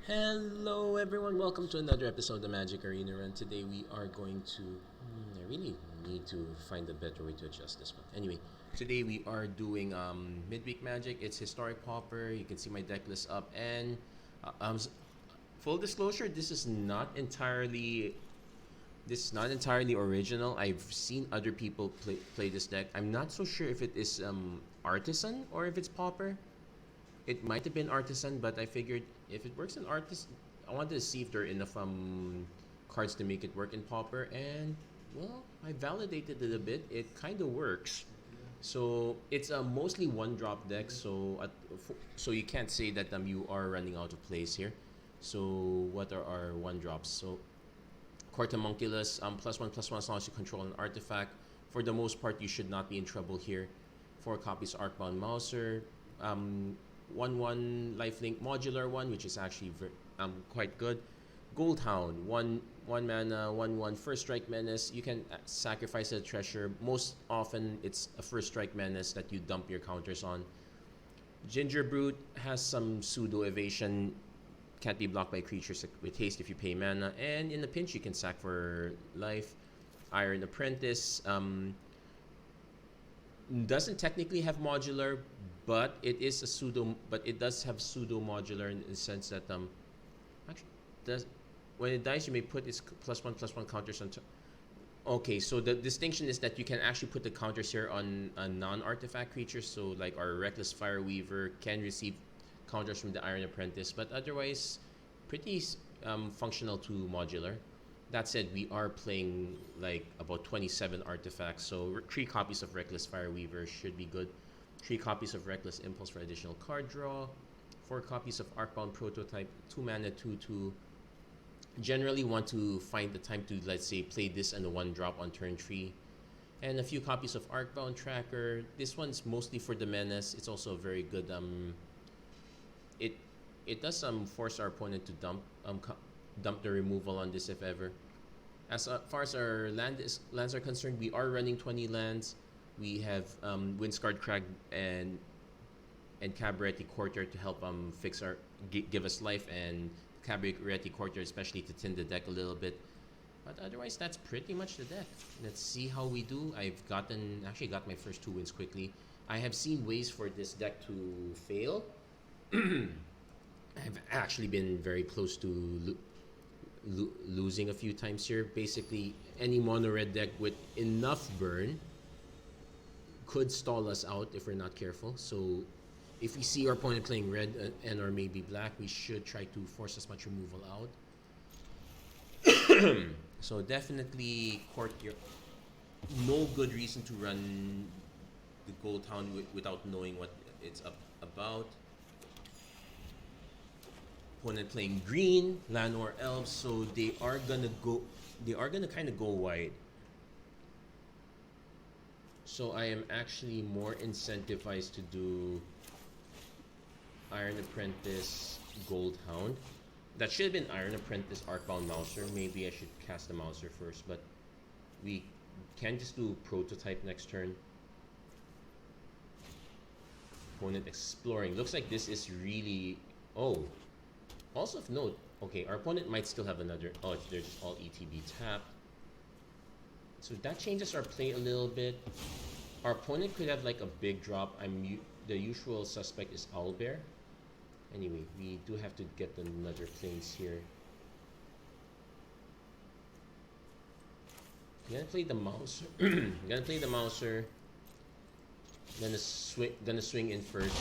Hello everyone, welcome to another episode of Magic Arena Run. Today we are going to... I really need to find a better way to adjust this one. Anyway, today we are doing midweek magic. It's Historic Pauper. You can see my deck list up. And full disclosure, this is not entirely original. I've seen other people play this deck. I'm not so sure if it is Artisan or if it's Pauper. It might have been Artisan, but I figured if it works in Artisan, I wanted to see if there are enough cards to make it work in Pauper, and well, I validated it a bit. It kind of works. So it's a mostly one drop deck, so you can't say that you are running out of plays here. So what are our one drops? So Cortomunculus, +1/+1 as long as you control an artifact. For the most part, you should not be in trouble here. 4 copies Arcbound Mouser, 1/1 lifelink modular one, which is actually quite good. Goldhound, one mana, 1/1 first strike menace. You can sacrifice a treasure. Most often, it's a first strike menace that you dump your counters on. Ginger Brute has some pseudo evasion. Can't be blocked by creatures with haste if you pay mana. And in a pinch, you can sack for life. Iron Apprentice doesn't technically have modular, but it is a pseudo. But it does have pseudo modular in the sense that actually does when it dies, you may put its +1/+1 counters on. Okay, so the distinction is that you can actually put the counters here on a non-artifact creatures. So like our Reckless Fireweaver can receive counters from the Iron Apprentice, but otherwise pretty functional to modular. That said, we are playing like about 27 artifacts, so 3 copies of Reckless Fireweaver should be good. 3 copies of Reckless Impulse for additional card draw. 4 copies of Arcbound Prototype, 2 mana, 2/2. Generally want to find the time to, let's say, play this and a 1-drop on turn 3. And a few copies of Arcbound Tracker. This one's mostly for the menace. It's also a very good it does force our opponent to dump the removal on this if ever. As far as our lands are concerned, we are running 20 lands. We have Windscarred Crag and Cabaretti Courtyard to help give us life, and Cabaretti Courtyard especially to thin the deck a little bit. But otherwise, that's pretty much the deck. Let's see how we do. I've actually got my first 2 wins quickly. I have seen ways for this deck to fail. I've actually been very close to losing a few times here. Basically, any mono red deck with enough burn could stall us out if we're not careful. So if we see our opponent playing red and or maybe black, we should try to force as much removal out. So definitely courtyard. No good reason to run the Goldhound without knowing what it's about. Opponent playing green, land or elves, so they are gonna kind of go wide. So I am actually more incentivized to do Iron Apprentice, Goldhound. That should have been Iron Apprentice, Arcbound Mouser. Maybe I should cast the Mouser first, but we can just do Prototype next turn. Opponent exploring. Looks like this is really... Oh. Also of note, okay, our opponent might still have another... Oh, they're just all ETB tapped. So that changes our play a little bit. Our opponent could have like a big drop. The usual suspect is Owlbear. Anyway, we do have to get another planes here. I'm gonna play the Mouser. Gonna swing in first.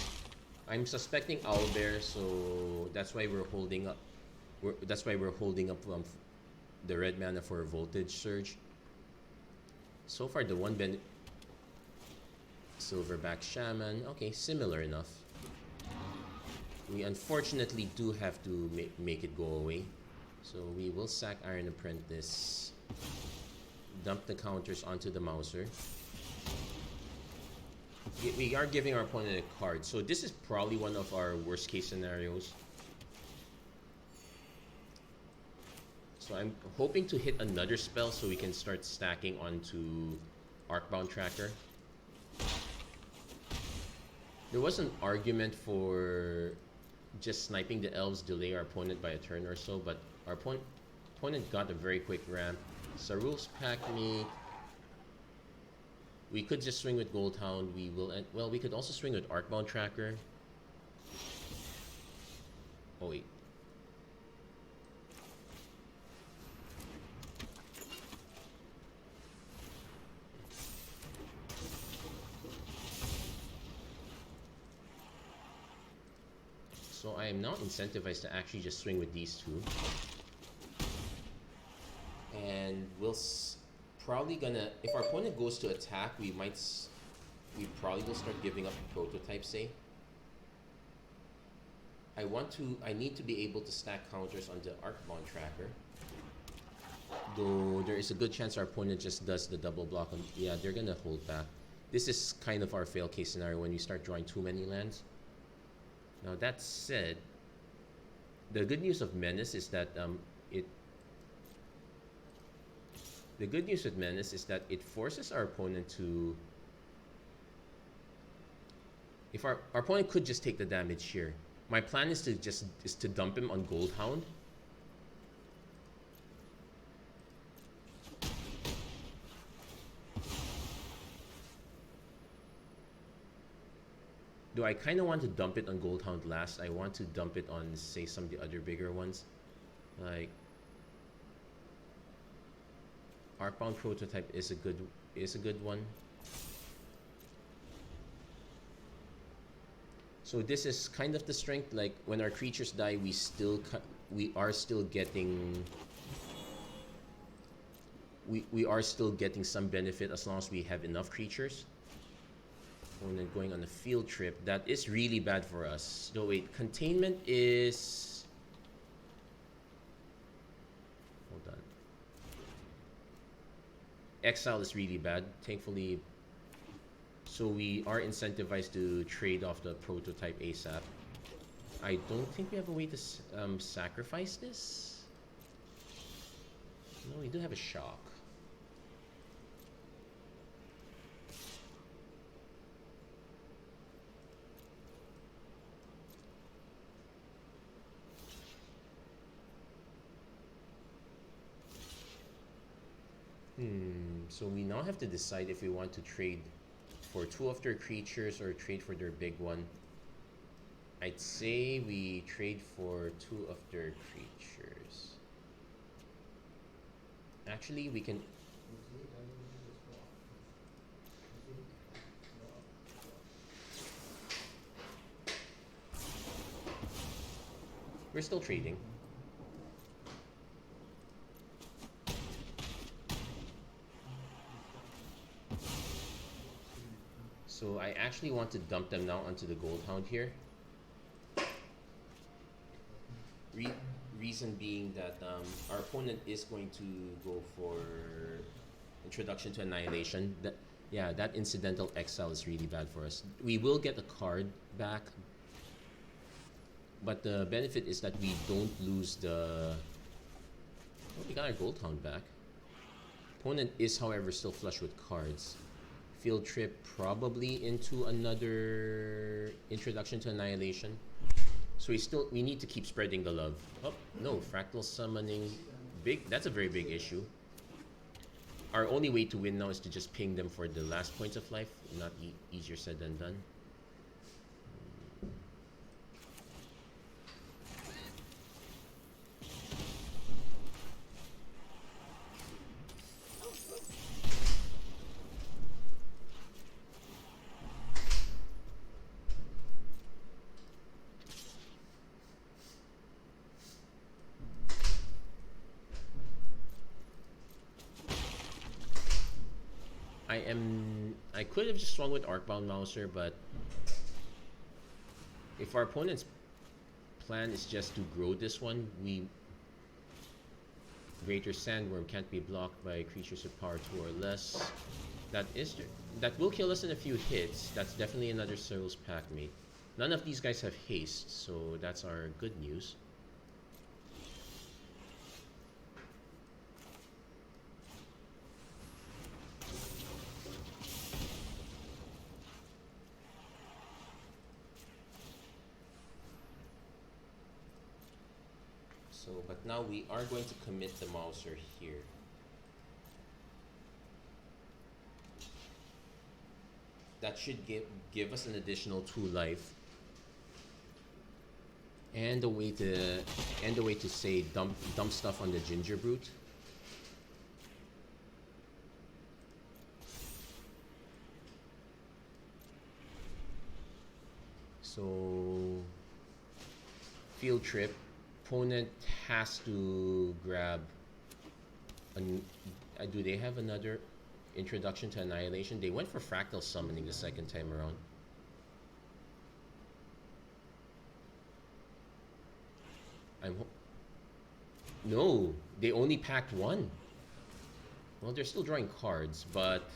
I'm suspecting Owlbear, so that's why we're holding up. That's why we're holding up the red mana for a Voltage Surge. So far, the one Silverback Shaman. Okay, similar enough. We unfortunately do have to make it go away. So we will sack Iron Apprentice. Dump the counters onto the Mouser. We are giving our opponent a card. So this is probably one of our worst case scenarios. So I'm hoping to hit another spell so we can start stacking onto Arcbound Tracker. There was an argument for just sniping the elves delay our opponent by a turn or so, but our opponent got a very quick ramp. Sarul's Pack Mate. We could just swing with Goldhound. We will, well, we could also swing with Arcbound Tracker. Oh wait. So I am now incentivized to actually just swing with these two. And we'll probably gonna, if our opponent goes to attack, we probably will start giving up the prototype, say. I need to be able to stack counters on the Arcbound Tracker. Though there is a good chance our opponent just does the double block on, yeah, they're gonna hold back. This is kind of our fail case scenario when we start drawing too many lands. Now that said, the good news of Menace is that it forces our opponent to, if our opponent could just take the damage here. My plan is to dump him on Goldhound. Though I kind of want to dump it on Goldhound last. I want to dump it on, say, some of the other bigger ones. Like Arcbound Prototype is a good one. So this is kind of the strength. Like when our creatures die, we are still getting some benefit as long as we have enough creatures. And then going on a field trip, that is really bad for us. No, wait, containment is, hold on. Exile is really bad, thankfully. So we are incentivized to trade off the prototype ASAP. I don't think we have a way to sacrifice this. No, we do have a shock. So we now have to decide if we want to trade for two of their creatures or trade for their big one. I'd say we trade for two of their creatures. Actually, we can... We're still trading. So I actually want to dump them now onto the Goldhound here. Reason being that our opponent is going to go for Introduction to Annihilation. That incidental exile is really bad for us. We will get a card back, but the benefit is that we don't lose the... Oh, we got our Goldhound back. Opponent is, however, still flush with cards. Field trip probably into another Introduction to Annihilation. So we need to keep spreading the love. Oh no, fractal summoning, big. That's a very big issue. Our only way to win now is to just ping them for the last points of life. Not easier said than done. I could have just swung with Arcbound Mouser, but if our opponent's plan is just to grow this one, Greater Sandworm can't be blocked by creatures with power 2 or less. That will kill us in a few hits. That's definitely another Cyril's Pack Mate. None of these guys have haste, so that's our good news. So, but now we are going to commit the Mouser here. That should give us an additional 2 life. And a way to say dump stuff on the Ginger Brute. So field trip, opponent has to grab do they have another introduction to Annihilation? They went for Fractal Summoning the second time around. No, they only packed 1. Well, they're still drawing cards, but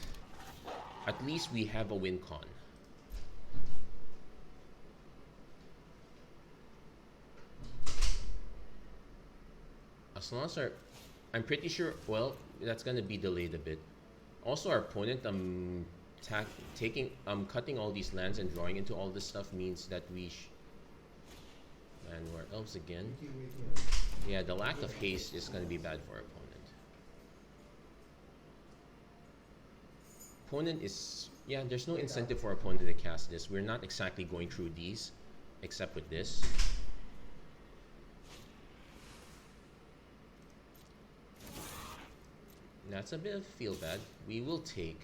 at least we have a win con. As long as I'm pretty sure, well, that's gonna be delayed a bit. Also, our opponent, cutting all these lands and drawing into all this stuff means that we and we're elves again. Yeah, the lack of haste is gonna be bad for our opponent. Opponent is, yeah, there's no incentive for our opponent to cast this. We're not exactly going through these, except with this. That's a bit of feel bad. We will take.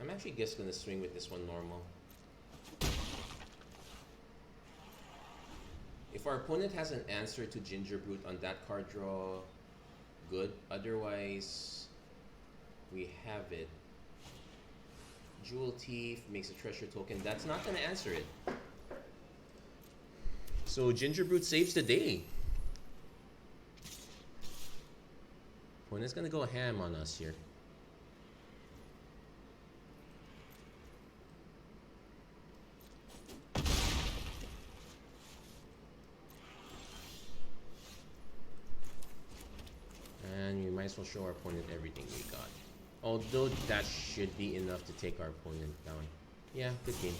I'm actually just gonna swing with this one normal. If our opponent has an answer to Ginger Brute on that card draw, good. Otherwise, we have it. Jewel Thief makes a treasure token. That's not going to answer it. So Ginger Brute saves the day. Opponent's going to go ham on us here. And we might as well show our opponent everything we got. Although that should be enough to take our opponent down. Yeah, good game.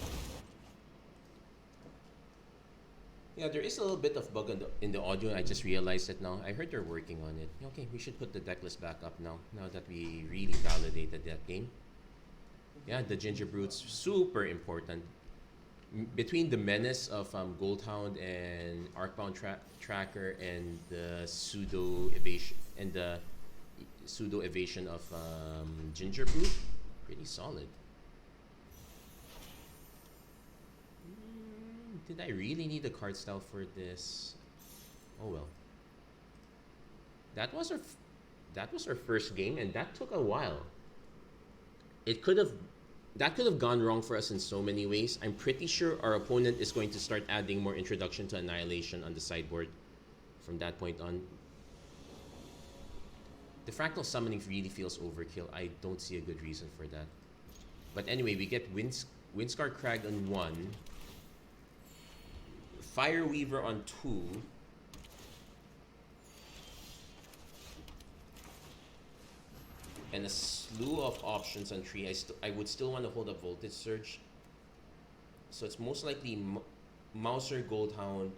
Yeah, there is a little bit of bug in the audio. I just realized it now. I heard they're working on it. Okay, we should put the deck list back up now. Now that we really validated that game. Yeah, the Ginger Brute's super important. Between the menace of Goldhound and Arcbound Tracker and the pseudo evasion of Ginger Brute, pretty solid. Did I really need a card style for this? Oh well. That was our first game, and that took a while. That could have gone wrong for us in so many ways. I'm pretty sure our opponent is going to start adding more introduction to Annihilation on the sideboard from that point on. The Fractal Summoning really feels overkill. I don't see a good reason for that. But anyway, we get Windscar Crag on 1, Fireweaver on 2, and a slew of options on 3. I would still want to hold up Voltage Surge. So it's most likely Mouser, Goldhound,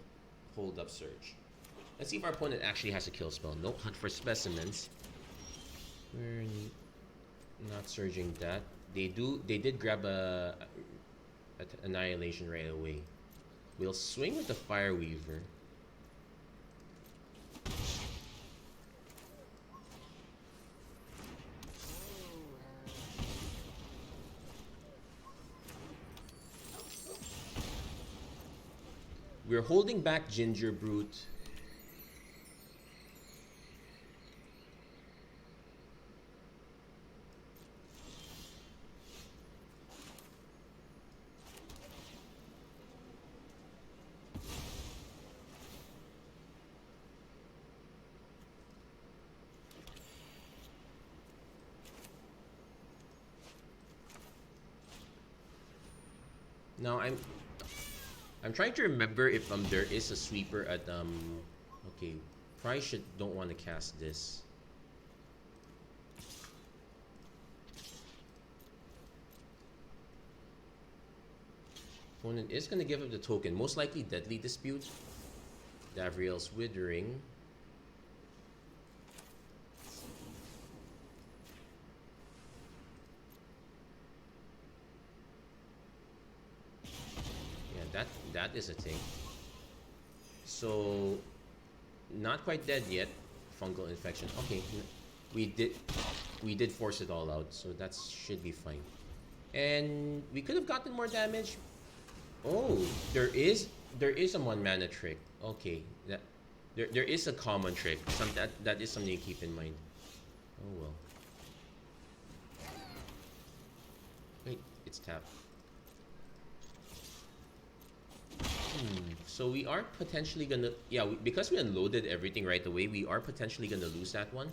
hold up Surge. Let's see if our opponent actually has a kill spell. Nope, Hunt for Specimens. We're not surging that. They did grab a Annihilation right away. We'll swing with the Fireweaver. We're holding back Ginger Brute. Now I'm trying to remember if there is a sweeper at okay, probably don't want to cast this. Opponent is going to give up the token, most likely Deadly Dispute. Davriel's Withering. Yeah, that is a thing. So, not quite dead yet. Fungal infection. Okay, we did force it all out, so that should be fine. And we could have gotten more damage. Oh, there is a 1-mana trick. Okay, there is a common trick. That is something to keep in mind. Oh well. Wait, it's tapped. So we are potentially gonna, yeah, because we unloaded everything right away, we are potentially gonna lose that one.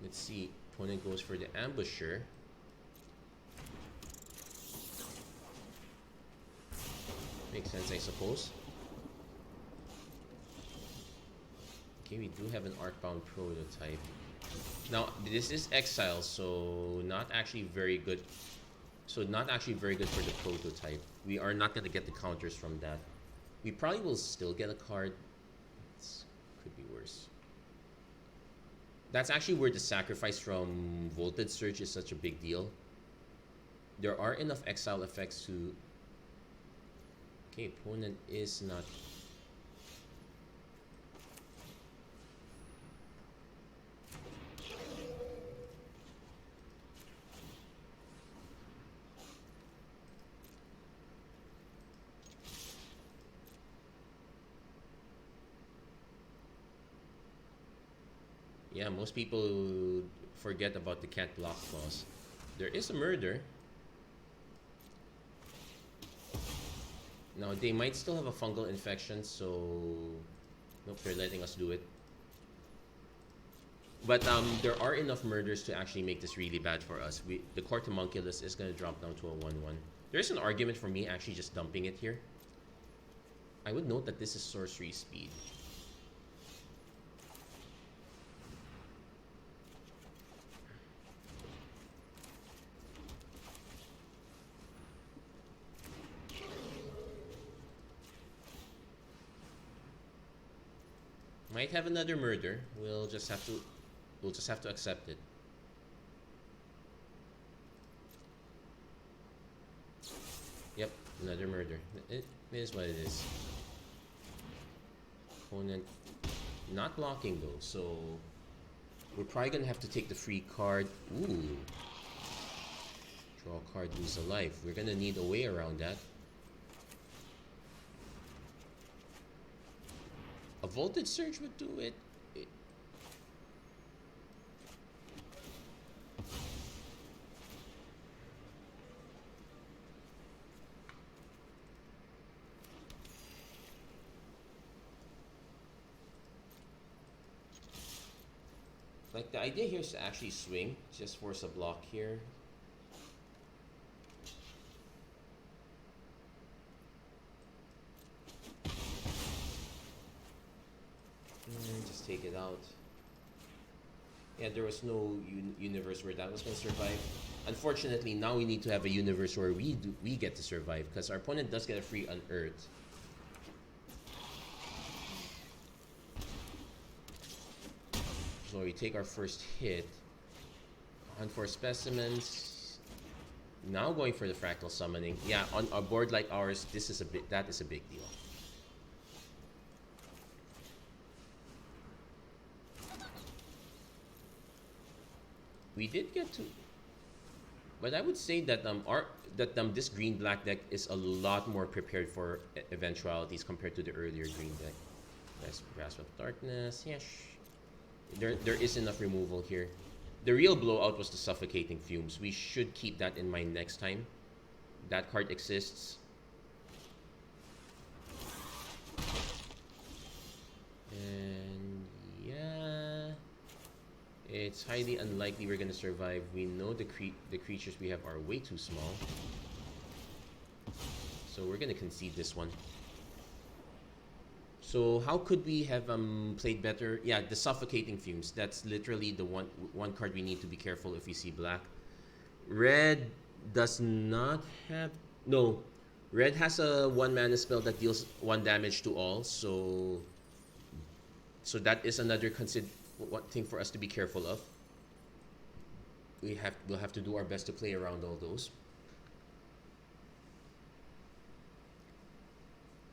Let's see. Opponent goes for the Ambusher. Makes sense, I suppose. Okay, we do have an Arcbound prototype. Now, this is Exile, so not actually very good. So not actually very good for the prototype. We are not going to get the counters from that. We probably will still get a card. Could be worse. That's actually where the sacrifice from Voltage Surge is such a big deal. There are enough exile effects to... Okay, opponent is not... Yeah, most people forget about the cat block clause. There is a murder. Now, they might still have a fungal infection, so... Nope, they're letting us do it. But there are enough murders to actually make this really bad for us. The Court Homunculus is going to drop down to a 1-1. There's an argument for me actually just dumping it here. I would note that this is sorcery speed. Might have another murder. We'll just have to accept it. Yep, another murder. It is what it is. Opponent not blocking though, so we're probably gonna have to take the free card. Ooh. Draw a card, lose a life. We're gonna need a way around that. A Voltage Surge would do it. Like, the idea here is to actually swing. Just force a block here. Just take it out. Yeah, there was no universe where that was going to survive. Unfortunately, now we need to have a universe where we get to survive, because our opponent does get a free Unearth. So we take our first hit. Hunt for specimens. Now going for the fractal summoning. Yeah, on a board like ours, that is a big deal. We did get to, but I would say that this green-black deck is a lot more prepared for eventualities compared to the earlier green deck. Nice Grasp of Darkness. Yes, there is enough removal here. The real blowout was the Suffocating Fumes. We should keep that in mind next time. That card exists. And yeah, It's highly unlikely we're gonna survive. We know the creatures we have are way too small. So we're gonna concede this one. So how could we have played better? Yeah, the suffocating fumes. That's literally the one card we need to be careful if we see black. Red does not have no. Red has a 1 mana spell that deals 1 damage to all. So that is another one thing for us to be careful of. We'll have to do our best to play around all those.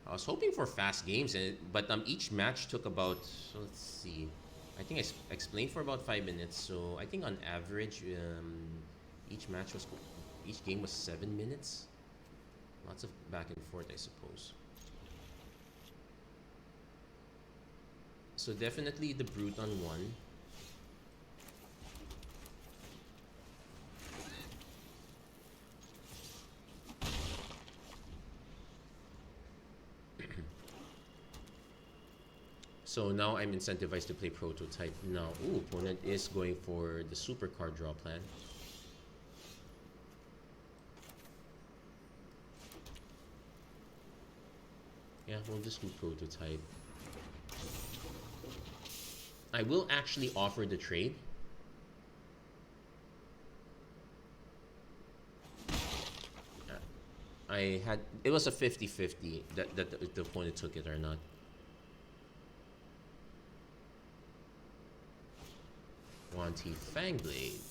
I was hoping for fast games, but each match took about, so let's see, I think I explained for about 5 minutes. So I think on average, each game was 7 minutes. Lots of back and forth, I suppose. So definitely the Brute on 1. So now I'm incentivized to play Prototype. Now, opponent is going for the super card draw plan. Yeah, we'll just do Prototype. I will actually offer the trade. It was a 50-50 that the opponent took it or not. Wanty Fangblade.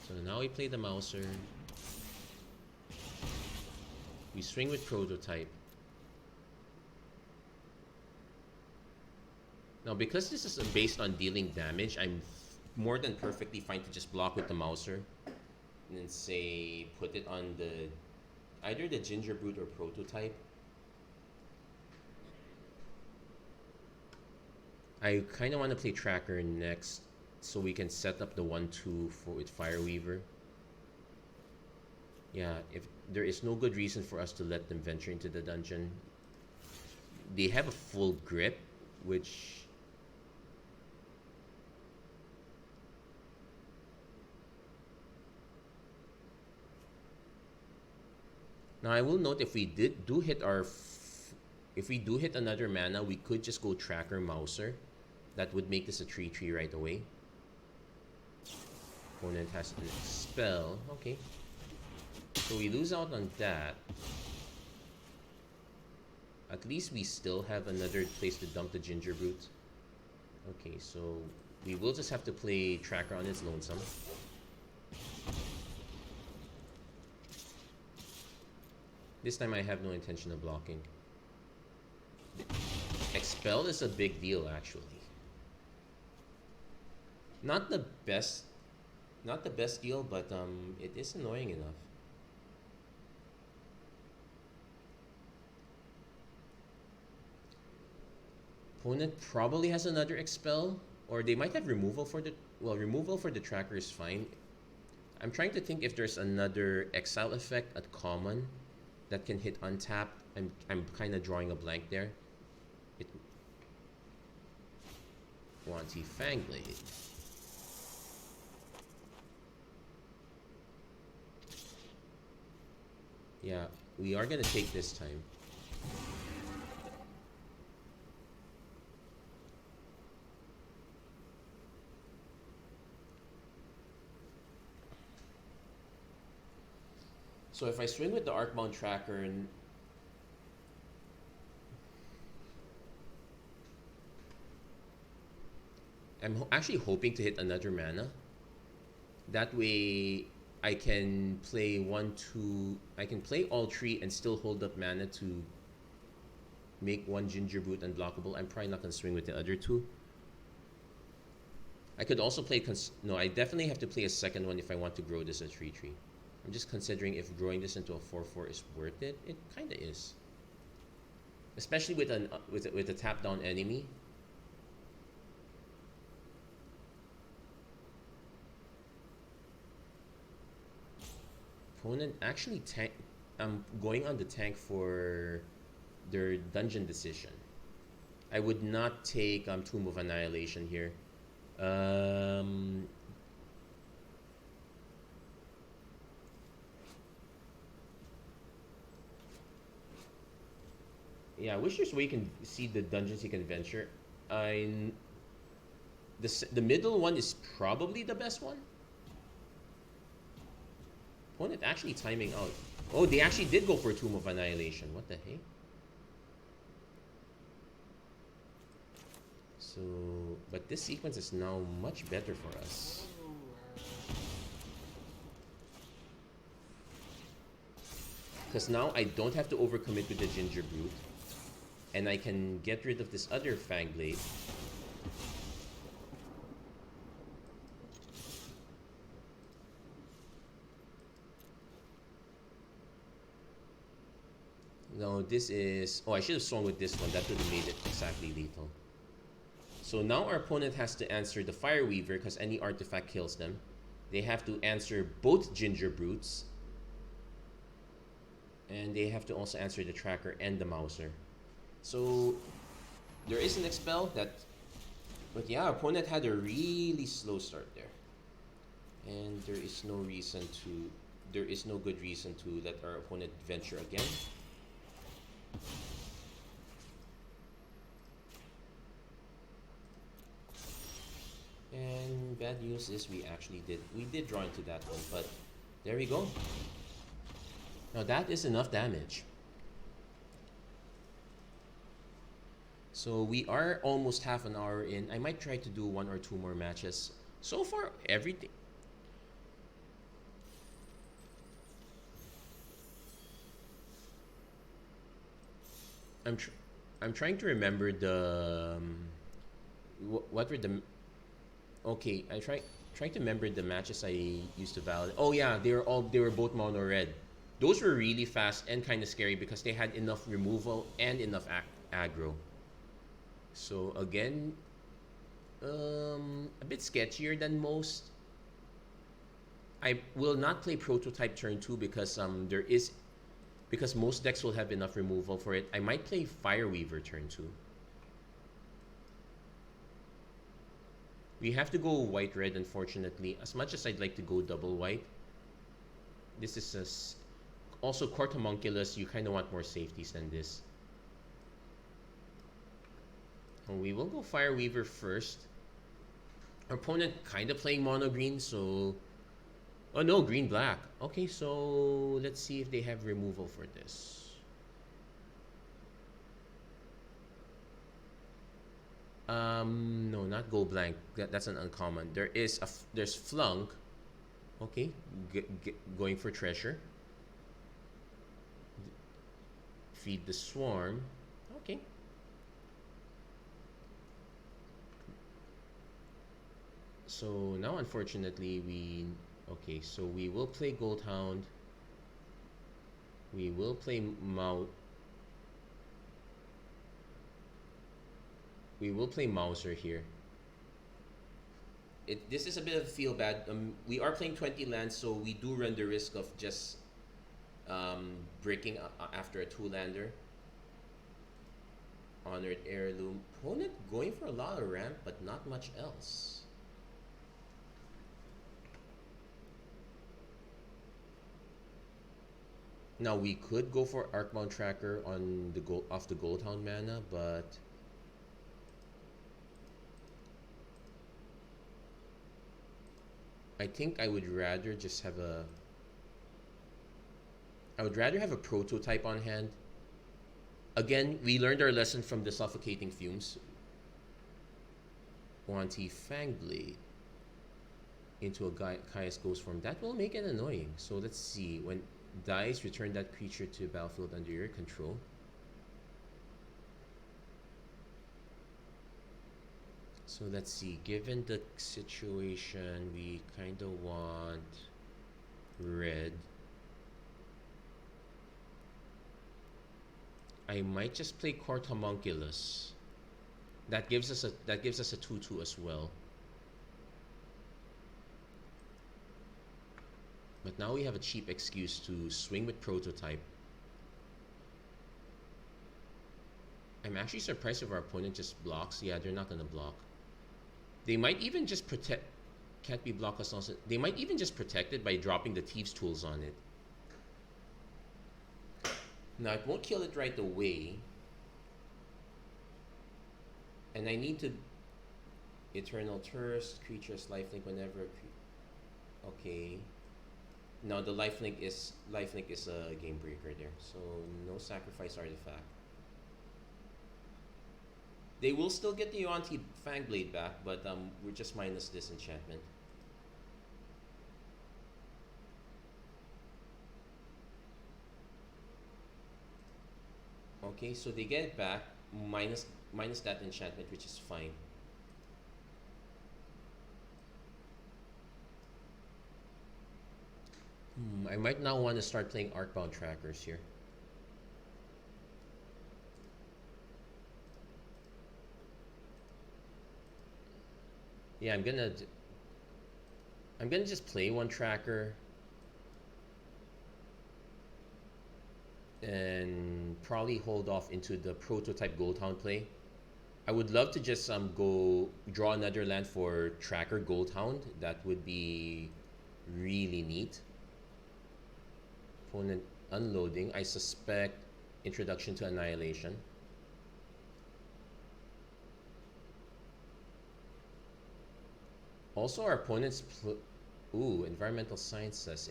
So now we play the Mouser. We swing with Prototype. Now because this is based on dealing damage, I'm more than perfectly fine to just block with the Mouser. And then say put it on either the Ginger Brute or Prototype. I kind of want to play Tracker next so we can set up the 1/2 with Fireweaver. Yeah, if there is no good reason for us to let them venture into the dungeon. They have a full grip, which now I will note if we do hit another mana, we could just go Tracker Mouser. That would make this a 3/3 right away. Opponent has a spell. Okay. So we lose out on that. At least we still have another place to dump the Ginger Brute. Okay, so we will just have to play Tracker on its lonesome. This time I have no intention of blocking. Expel is a big deal, actually. Not the best deal, but it is annoying enough. Opponent probably has another Expel, or they might have removal for the Tracker is fine. I'm trying to think if there's another Exile effect at common that can hit untapped. I'm kind of drawing a blank there. Wanty Fangblade. Yeah, we are gonna take this time. So if I swing with the Arcbound Tracker and I'm actually hoping to hit another mana. That way I can play I can play all 3 and still hold up mana to make 1 Ginger Brute unblockable. I'm probably not going to swing with the other 2. I could also play, no, I definitely have to play a second one if I want to grow this at 3/3. I'm just considering if growing this into a 4/4 is worth it. It kind of is. Especially with a tap down enemy. Opponent actually going on the tank for their dungeon decision. I would not take Tomb of Annihilation here. Yeah, I wish there's a way you can see the dungeons you can venture. The middle one is probably the best one. Opponent actually timing out. Oh, they actually did go for Tomb of Annihilation. What the heck? So, but this sequence is now much better for us. Because now I don't have to overcommit with the Ginger Brute. And I can get rid of this other Fang Blade. No, this is... Oh, I should have swung with this one. That would have made it exactly lethal. So now our opponent has to answer the Fire Weaver because any artifact kills them. They have to answer both Ginger Brutes. And they have to also answer the Tracker and the Mouser. So there is an Expel that... But yeah, our opponent had a really slow start there. And there is no reason to... There is no good reason to let our opponent venture again. And bad news is we did draw into that one, but there we go. Now that is enough damage. So we are almost half an hour in. I might try to do 1 or 2 more matches. So far, everything. I'm trying to remember the what were the okay. Trying to remember the matches I used to validate. Oh yeah, they were both mono red. Those were really fast and kind of scary because they had enough removal and enough aggro. So again, a bit sketchier than most. I will not play Prototype turn 2 because most decks will have enough removal for it. I might play Fireweaver turn 2. We have to go white-red, unfortunately. As much as I'd like to go double white, this is also Court Homunculus. You kind of want more safeties than this. And we will go Fireweaver first. Our opponent kind of playing mono green, so... Oh no, green black. Okay, so let's see if they have removal for this. No, not go blank. That's an uncommon. There's flunk. Okay, going for treasure. Feed the swarm. Okay. So now, unfortunately, okay, so we will play Goldhound. We will play We will play Mouser here. This is a bit of a feel bad. We are playing 20 lands, so we do run the risk of just breaking after a 2-lander. Honored Heirloom. Opponent going for a lot of ramp, but not much else. Now we could go for Arcbound Tracker on the off the Goldhound mana, but I think I would rather just have a Prototype on hand. Again, we learned our lesson from the Suffocating Fumes. Wanty Fangblade into a Caius Ghost form. That will make it annoying. So let's see. When dies, return that creature to battlefield under your control. So let's see. Given the situation, we kind of want red. I might just play Court Homunculus. That gives us a 2/2 as well. But now we have a cheap excuse to swing with prototype. I'm actually surprised if our opponent just blocks. Yeah, they're not gonna block. They might even just protect. Can't be blocked as also. They might even just protect it by dropping the Thieves' Tools on it. Now it won't kill it right away. And I need to Eternal Thirst, creatures lifelink whenever. Okay. Now the lifelink is a game breaker there, so no sacrifice artifact. They will still get the Yuan-Ti Fangblade back, but we're just minus this enchantment. Okay, so they get it back minus that enchantment, which is fine. I might now want to start playing Arcbound Trackers here. Yeah, I'm gonna just play one tracker and probably hold off into the prototype Goldhound play. I would love to just go draw another land for tracker Goldhound. That would be really neat. Opponent unloading. I suspect Introduction to Annihilation. Also, our opponent's Environmental Sciences.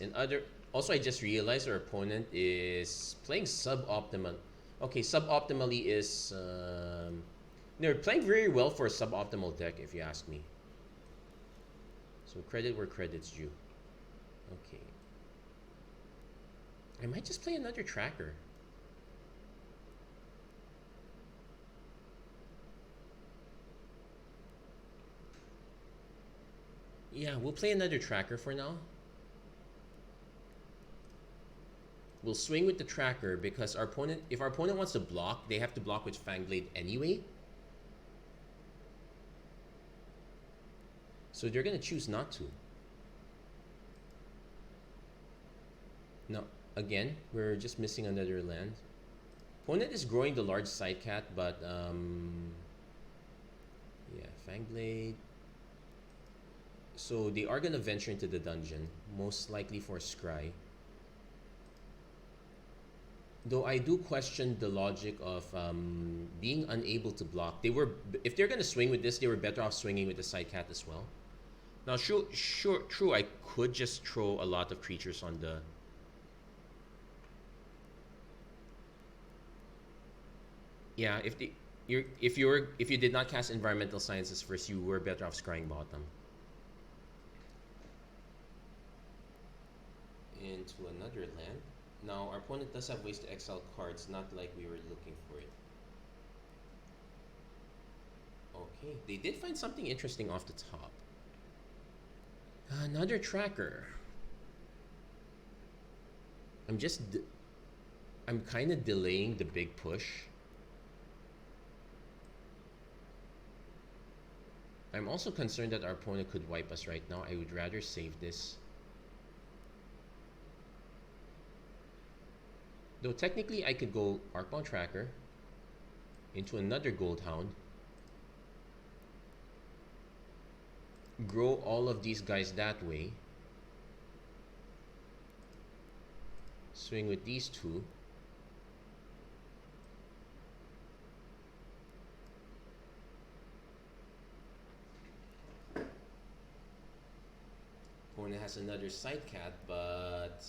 Also, I just realized our opponent is playing suboptimal. Okay, suboptimally is they're playing very well for a suboptimal deck, if you ask me. So credit where credit's due. Okay. I might just play another tracker. Yeah, we'll play another tracker for now. We'll swing with the tracker because if our opponent wants to block, they have to block with Fangblade anyway. So they're gonna choose not to. No, again, we're just missing another land. Opponent is growing the large side cat, but yeah, Fangblade. So they are gonna venture into the dungeon, most likely for Scry. Though I do question the logic of being unable to block. If they're gonna swing with this, they were better off swinging with the side cat as well. Now, true. I could just throw a lot of creatures on the. Yeah, if you did not cast Environmental Sciences first, you were better off scrying bottom. Into another land. Now, our opponent does have ways to exile cards, not like we were looking for it. Okay, they did find something interesting off the top. Another tracker. I'm kind of delaying the big push. I'm also concerned that our opponent could wipe us right now. I would rather save this. Though technically I could go Arcbound Tracker into another Goldhound, grow all of these guys that way, swing with these two, opponent has another side cat, but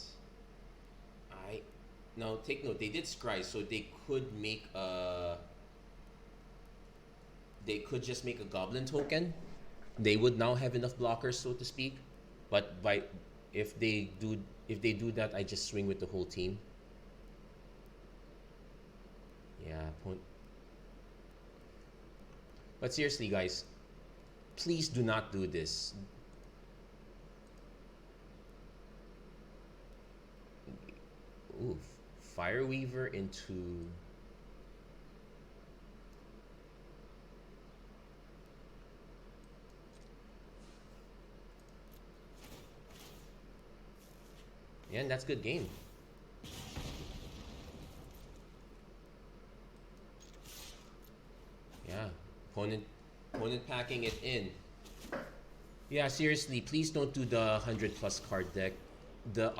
now take note, they did scry, so they could make just make a goblin token. They would now have enough blockers, so to speak. But if they do that, I just swing with the whole team. Yeah, but seriously, guys, please do not do this. Ooh, Fireweaver into. Yeah, and that's good game. Yeah, opponent packing it in. Yeah, seriously, please don't do the 100+ card deck. The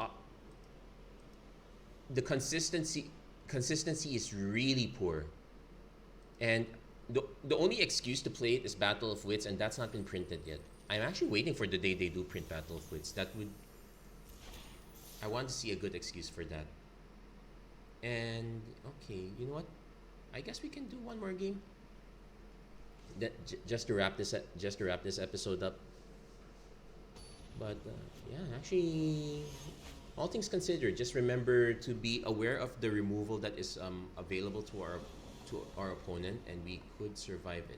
the consistency is really poor, and the only excuse to play it is Battle of Wits, and that's not been printed yet. I'm actually waiting for the day they do print Battle of Wits. I want to see a good excuse for that. And okay, you know what? I guess we can do one more game. Just to wrap this episode up. But yeah, actually, all things considered, just remember to be aware of the removal that is available to our opponent, and we could survive it.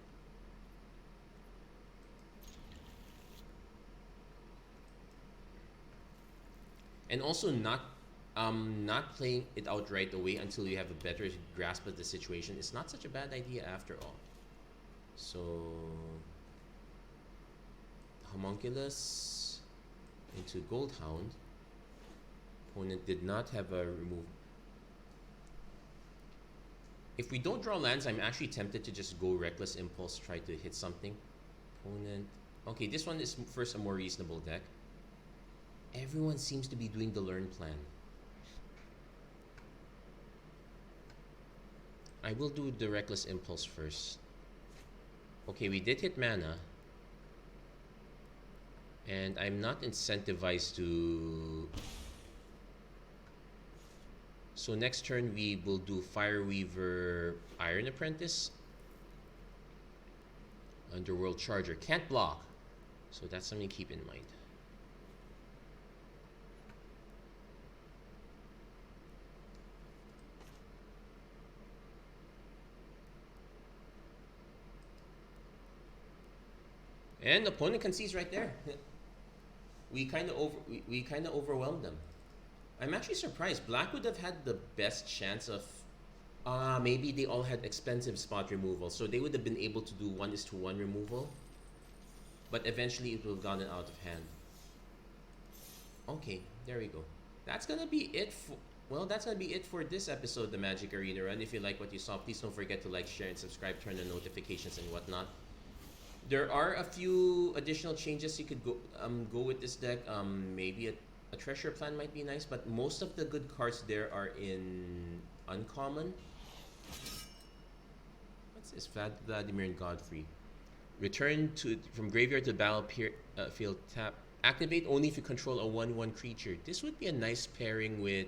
And also not playing it out right away until you have a better grasp of the situation is not such a bad idea after all. So Homunculus into Goldhound. Opponent did not have a remove. If we don't draw lands, I'm actually tempted to just go Reckless Impulse, try to hit something. Opponent. Okay, this one is first a more reasonable deck. Everyone seems to be doing the learn plan. I will do the Reckless Impulse first. Okay, we did hit mana. And I'm not incentivized to... So next turn we will do Fireweaver, Iron Apprentice. Underworld Charger. Can't block. So that's something to keep in mind. And opponent concedes right there. We kind of overwhelmed them. I'm actually surprised. Black would have had the best chance of... maybe they all had expensive spot removal, so they would have been able to do 1:1 removal. But eventually it would have gotten out of hand. Okay, there we go. That's gonna be it for... Well, that's gonna be it for this episode of the Magic Arena Run. If you like what you saw, please don't forget to like, share, and subscribe, turn on notifications and whatnot. There are a few additional changes you could go with this deck. Maybe a treasure plan might be nice, but most of the good cards there are in uncommon. What's this? Vladimir and Godfrey. Return from graveyard to battlefield tap. Activate only if you control a 1/1 creature. This would be a nice pairing with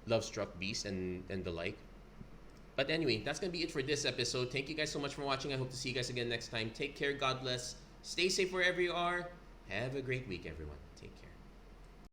Lovestruck Beast and the like. But anyway, that's going to be it for this episode. Thank you guys so much for watching. I hope to see you guys again next time. Take care. God bless. Stay safe wherever you are. Have a great week, everyone. Take care.